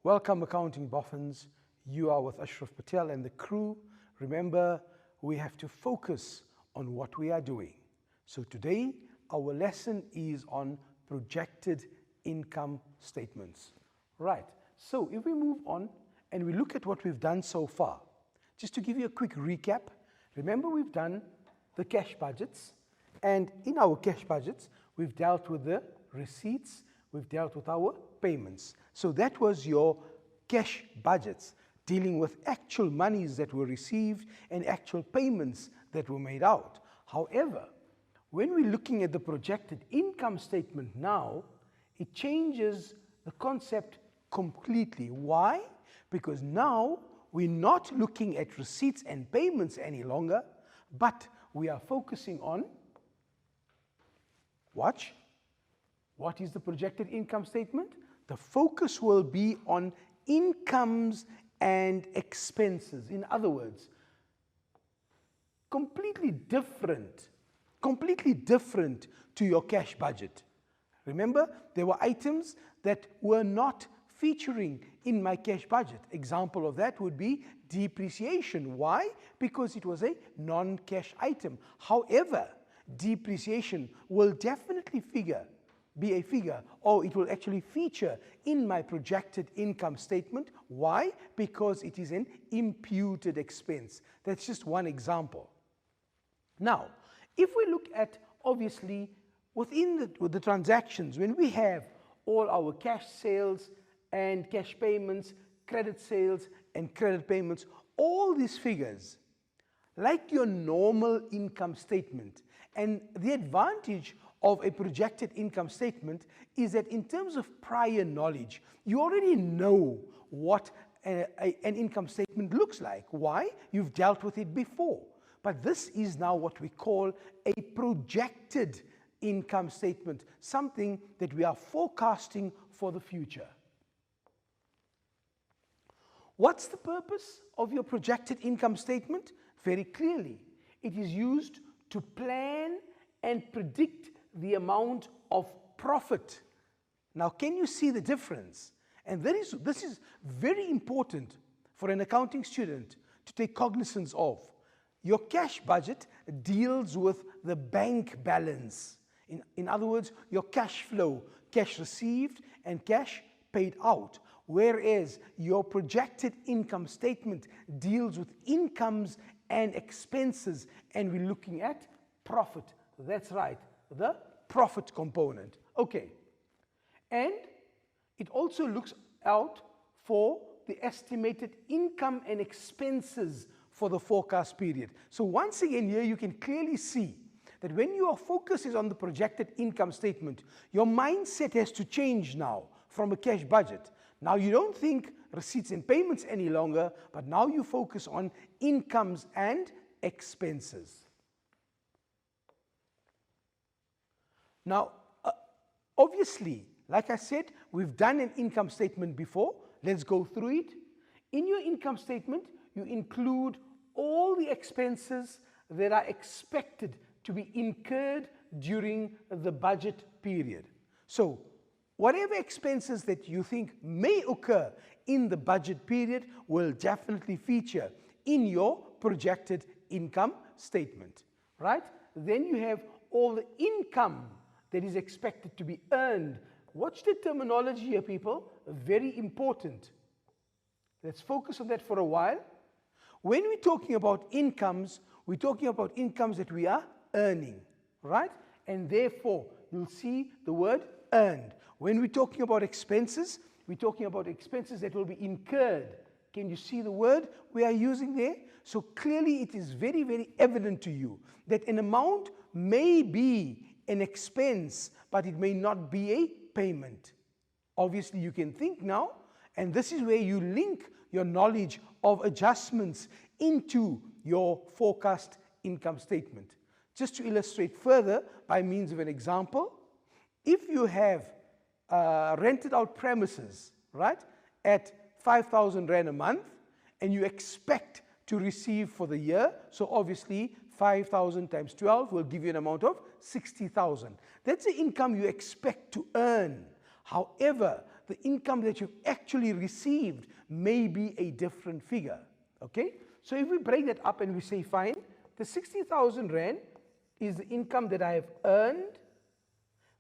Welcome, accounting boffins. You are with Ashraf Patel and the crew. Remember, we have to focus on what we are doing. So today, our lesson is on projected income statements. Right, so if we move on and we look at what we've done so far, just to give you a quick recap, remember we've done the cash budgets, and in our cash budgets, we've dealt with the receipts, we've dealt with our payments. So that was your cash budgets, dealing with actual monies that were received and actual payments that were made out. However, when we're looking at the projected income statement now, it changes the concept completely. Why? Because now we're not looking at receipts and payments any longer, but we are focusing on, watch, what is the projected income statement? The focus will be on incomes and expenses. In other words, completely different to your cash budget. Remember, there were items that were not featuring in my cash budget. Example of that would be depreciation. Why? Because it was a non-cash item. However, depreciation will definitely be a figure, or it will actually feature in my projected income statement. Why? Because it is an imputed expense. That's just one example. Now, if we look at, obviously, within the transactions, when we have all our cash sales and cash payments, credit sales and credit payments, all these figures, like your normal income statement, and the advantage of a projected income statement is that in terms of prior knowledge, you already know what an income statement looks like. Why? You've dealt with it before. But this is now what we call a projected income statement, something that we are forecasting for the future. What's the purpose of your projected income statement? Very clearly, it is used to plan and predict the amount of profit. Now, can you see the difference? And this is very important for an accounting student to take cognizance of. Your cash budget deals with the bank balance. In other words, your cash flow, cash received and cash paid out. Whereas your projected income statement deals with incomes and expenses, and we're looking at profit. That's right, the profit component. Okay. And it also looks out for the estimated income and expenses for the forecast period. So once again here you can clearly see that when your focus is on the projected income statement, your mindset has to change now from a cash budget. Now you don't think receipts and payments any longer, but now you focus on incomes and expenses. Now, obviously, like I said, we've done an income statement before. Let's go through it. In your income statement, you include all the expenses that are expected to be incurred during the budget period. So, whatever expenses that you think may occur in the budget period will definitely feature in your projected income statement, right? Then you have all the income that is expected to be earned. Watch the terminology here, people. Very important. Let's focus on that for a while. When we're talking about incomes, we're talking about incomes that we are earning, right? And therefore, you'll see the word earned. When we're talking about expenses, we're talking about expenses that will be incurred. Can you see the word we are using there? So clearly it is very, very evident to you that an amount may be an expense, but it may not be a payment. Obviously, you can think now, and this is where you link your knowledge of adjustments into your forecast income statement. Just to illustrate further by means of an example, if you have rented out premises, right, at 5,000 Rand a month, and you expect to receive for the year, so obviously 5,000 times 12 will give you an amount of 60,000. That's the income you expect to earn. However, the income that you've actually received may be a different figure. Okay? So if we break that up and we say, fine, the 60,000 Rand is the income that I have earned,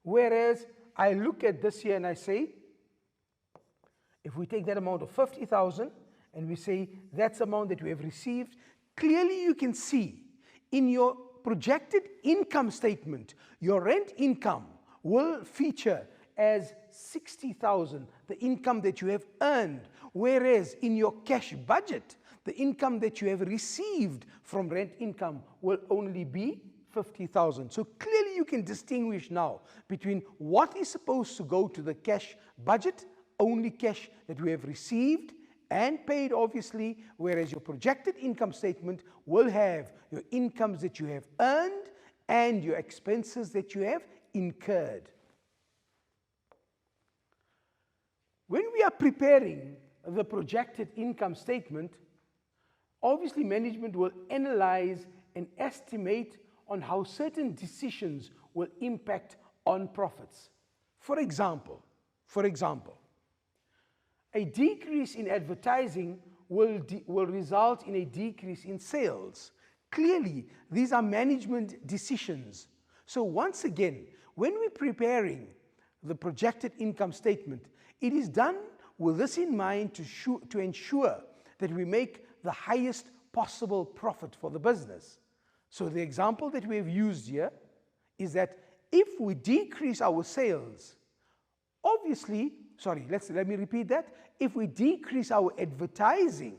whereas I look at this here and I say, if we take that amount of 50,000 and we say that's the amount that we have received, clearly you can see in your projected income statement, your rent income will feature as 60,000, the income that you have earned, whereas in your cash budget, the income that you have received from rent income will only be 50,000. So clearly you can distinguish now between what is supposed to go to the cash budget, only cash that we have received and paid obviously, whereas your projected income statement will have your incomes that you have earned and your expenses that you have incurred. When we are preparing the projected income statement, obviously management will analyze and estimate on how certain decisions will impact on profits. For example, a decrease in advertising will result in a decrease in sales. Clearly, these are management decisions. So once again, when we're preparing the projected income statement, it is done with this in mind to ensure that we make the highest possible profit for the business. So the example that we have used here is that if we decrease our sales, obviously, let me repeat that. If we decrease our advertising,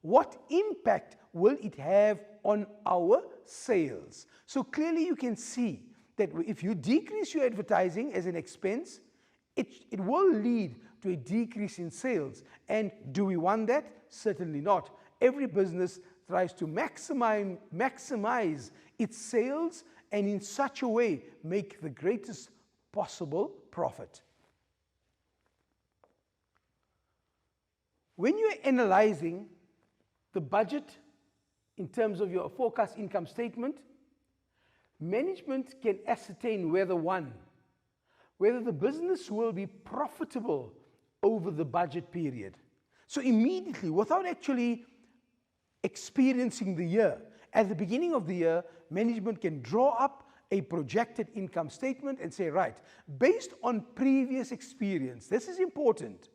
what impact will it have on our sales? So clearly you can see that if you decrease your advertising as an expense, it will lead to a decrease in sales. And do we want that? Certainly not. Every business tries to maximize its sales and in such a way make the greatest possible profit. When you're analyzing the budget in terms of your forecast income statement, management can ascertain whether the business will be profitable over the budget period. So immediately, without actually experiencing the year, at the beginning of the year, management can draw up a projected income statement and say, right, based on previous experience, this is important.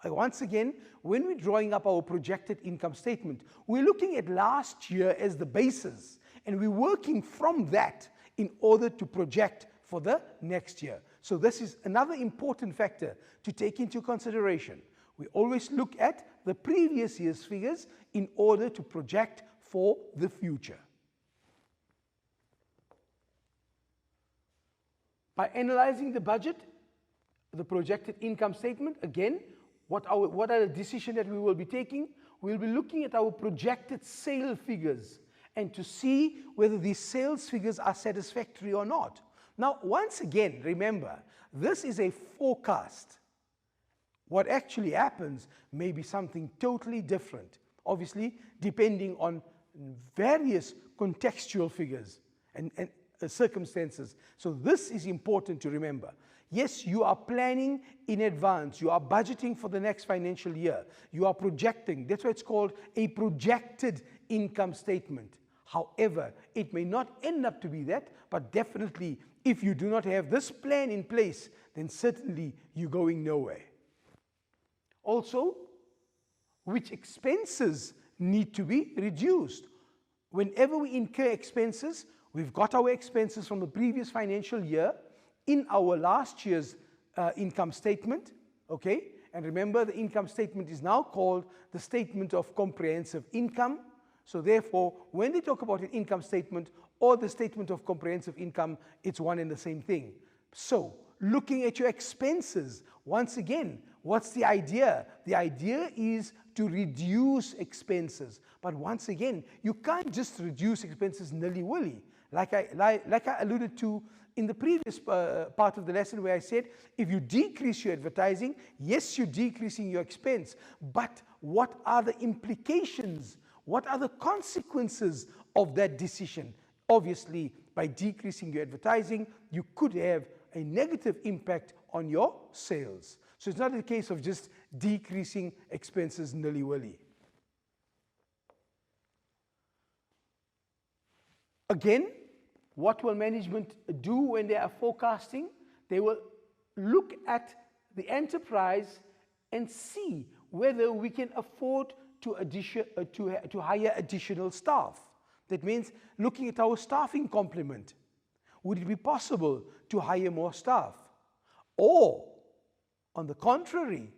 Once again, when we're drawing up our projected income statement, we're looking at last year as the basis, and we're working from that in order to project for the next year. So this is another important factor to take into consideration. We always look at the previous year's figures in order to project for the future. By analyzing the budget, the projected income statement, again, what are the decisions that we will be taking? We'll be looking at our projected sale figures and to see whether these sales figures are satisfactory or not. Now, once again, remember, this is a forecast. What actually happens may be something totally different, obviously, depending on various contextual figures and circumstances. So this is important to remember. Yes, you are planning in advance. You are budgeting for the next financial year. You are projecting. That's why it's called a projected income statement. However, it may not end up to be that, but definitely if you do not have this plan in place, then certainly you're going nowhere. Also, which expenses need to be reduced? Whenever we incur expenses, we've got our expenses from the previous financial year in our last year's income statement, okay? And remember, the income statement is now called the Statement of Comprehensive Income. So therefore, when they talk about an income statement or the Statement of Comprehensive Income, it's one and the same thing. So, looking at your expenses, once again, what's the idea? The idea is to reduce expenses. But once again, you can't just reduce expenses nilly-willy. Like I alluded to in the previous part of the lesson where I said, if you decrease your advertising, yes, you're decreasing your expense, but what are the implications? What are the consequences of that decision? Obviously, by decreasing your advertising, you could have a negative impact on your sales. So it's not a case of just decreasing expenses nilly-willy. Again, what will management do when they are forecasting? They will look at the enterprise and see whether we can afford to hire additional staff. That means looking at our staffing complement. Would it be possible to hire more staff? Or, on the contrary,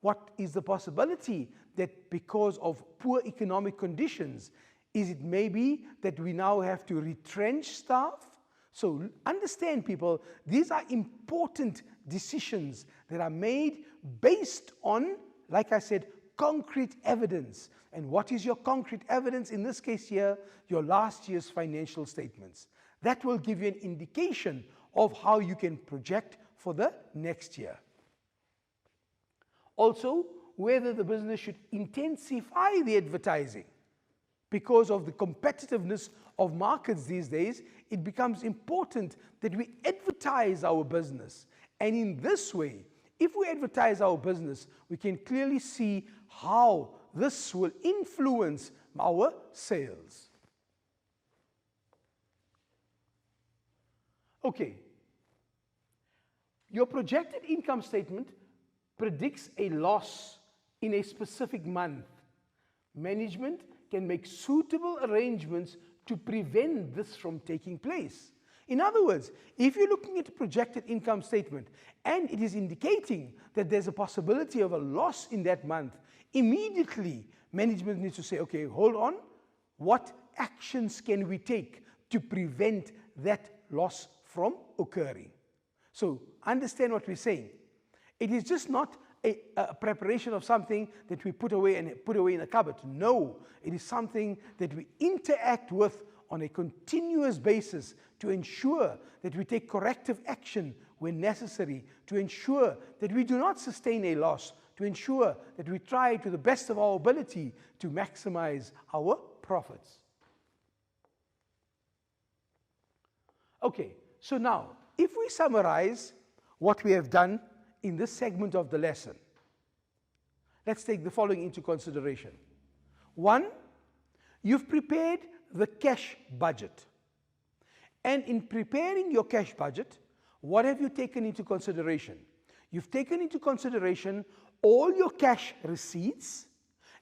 what is the possibility that because of poor economic conditions, is it maybe that we now have to retrench staff? So understand, people, these are important decisions that are made based on, like I said, concrete evidence. And what is your concrete evidence? In this case here, your last year's financial statements. That will give you an indication of how you can project for the next year. Also, whether the business should intensify the advertising. Because of the competitiveness of markets these days, it becomes important that we advertise our business. And in this way, if we advertise our business, we can clearly see how this will influence our sales. Okay. Your projected income statement predicts a loss in a specific month. Management can make suitable arrangements to prevent this from taking place. In other words, if you're looking at a projected income statement and it is indicating that there's a possibility of a loss in that month, immediately management needs to say, okay, hold on, what actions can we take to prevent that loss from occurring? So understand what we're saying. It is just not a preparation of something that we put away in a cupboard. No, it is something that we interact with on a continuous basis to ensure that we take corrective action when necessary, to ensure that we do not sustain a loss, to ensure that we try to the best of our ability to maximize our profits. Okay, so now, if we summarize what we have done in this segment of the lesson, let's take the following into consideration. 1, you've prepared the cash budget. And in preparing your cash budget, what have you taken into consideration? You've taken into consideration all your cash receipts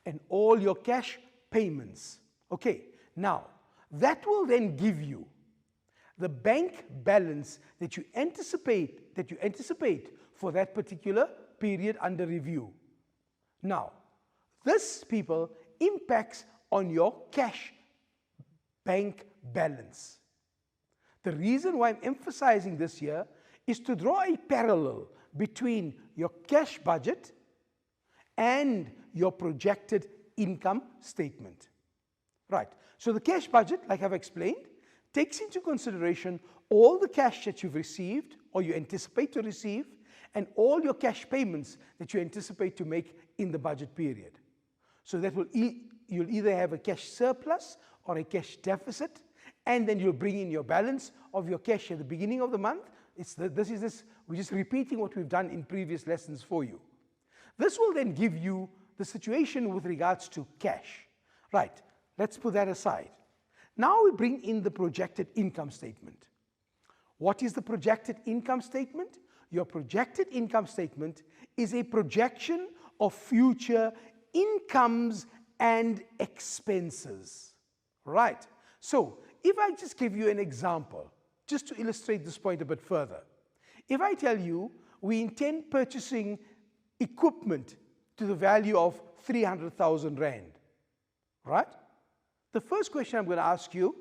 and all your cash payments. Okay, now, that will then give you the bank balance that you anticipate for that particular period under review. Now, this, people, impacts on your cash bank balance. The reason why I'm emphasizing this here is to draw a parallel between your cash budget and your projected income statement. Right, so the cash budget, like I've explained, takes into consideration all the cash that you've received or you anticipate to receive and all your cash payments that you anticipate to make in the budget period. So that will you'll either have a cash surplus or a cash deficit, and then you'll bring in your balance of your cash at the beginning of the month. We're just repeating what we've done in previous lessons for you. This will then give you the situation with regards to cash. Right, let's put that aside. Now we bring in the projected income statement. What is the projected income statement? Your projected income statement is a projection of future incomes and expenses. Right. So, if I just give you an example, just to illustrate this point a bit further. If I tell you we intend purchasing equipment to the value of 300,000 Rand, right? The first question I'm going to ask you,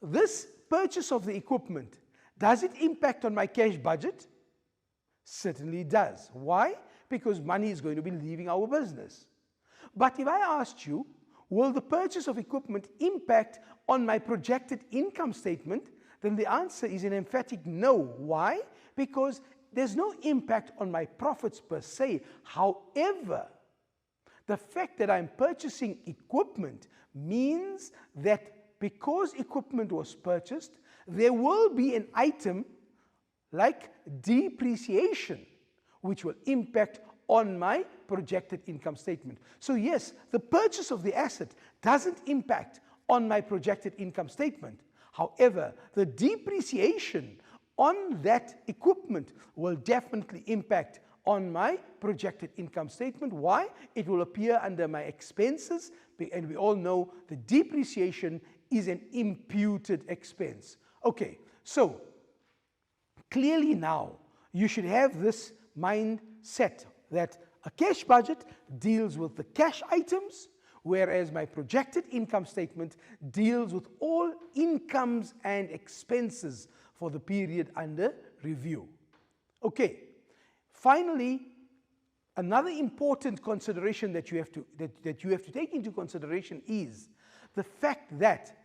this purchase of the equipment, does it impact on my cash budget? Certainly it does. Why? Because money is going to be leaving our business. But if I asked you, will the purchase of equipment impact on my projected income statement? Then the answer is an emphatic no. Why? Because there's no impact on my profits per se. However, the fact that I'm purchasing equipment means that because equipment was purchased, there will be an item like depreciation, which will impact on my projected income statement. So yes, the purchase of the asset doesn't impact on my projected income statement. However, the depreciation on that equipment will definitely impact on my projected income statement. Why? It will appear under my expenses, and we all know the depreciation is an imputed expense. Okay, so clearly now you should have this mindset that a cash budget deals with the cash items, whereas my projected income statement deals with all incomes and expenses for the period under review. Okay, finally, another important consideration that you have to take into consideration is the fact that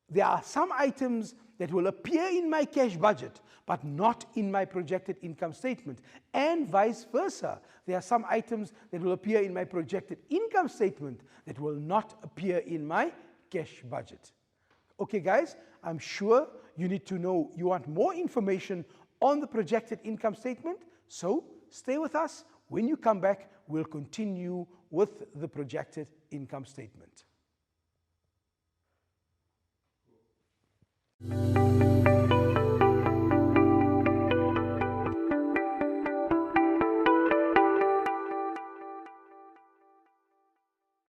there are some items that will appear in my cash budget but not in my projected income statement, and vice versa. There are some items that will appear in my projected income statement that will not appear in my cash budget. Okay guys, I'm sure you need to know, you want more information on the projected income statement, so stay with us. When you come back, we'll continue with the projected income statement.